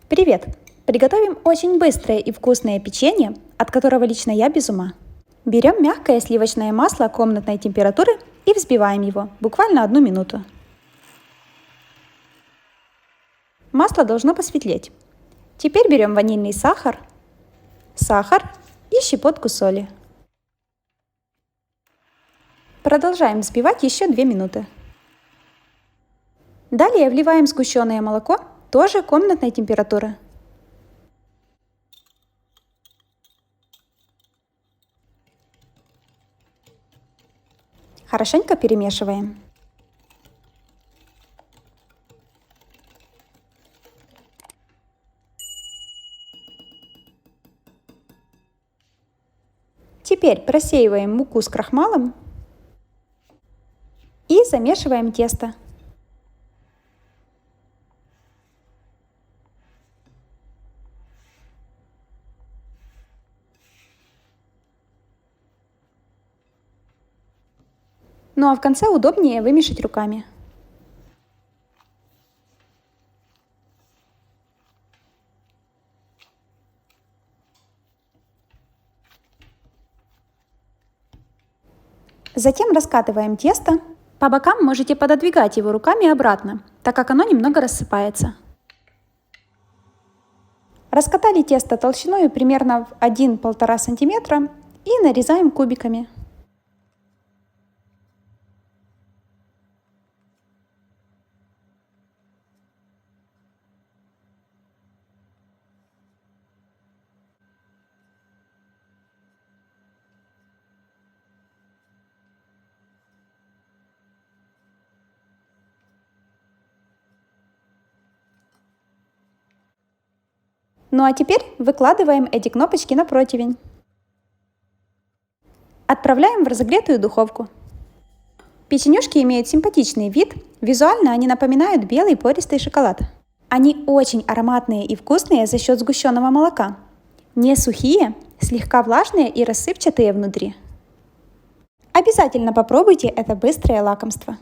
Привет! Приготовим очень быстрое и вкусное печенье, от которого лично я без ума. Берем мягкое сливочное масло комнатной температуры и взбиваем его буквально 1 минуту. Масло должно посветлеть. Теперь берем ванильный сахар и щепотку соли. Продолжаем взбивать еще 2 минуты. Далее вливаем сгущенное молоко, тоже комнатной температуры. Хорошенько перемешиваем. Теперь просеиваем муку с крахмалом и замешиваем тесто. Ну а в конце удобнее вымешать руками. Затем раскатываем тесто. По бокам можете пододвигать его руками обратно, так как оно немного рассыпается. Раскатали тесто толщиной примерно в 1–1,5 см и нарезаем кубиками. Ну а теперь выкладываем эти кнопочки на противень. Отправляем в разогретую духовку. Печенюшки имеют симпатичный вид, визуально они напоминают белый пористый шоколад. Они очень ароматные и вкусные за счет сгущенного молока. Не сухие, слегка влажные и рассыпчатые внутри. Обязательно попробуйте это быстрое лакомство.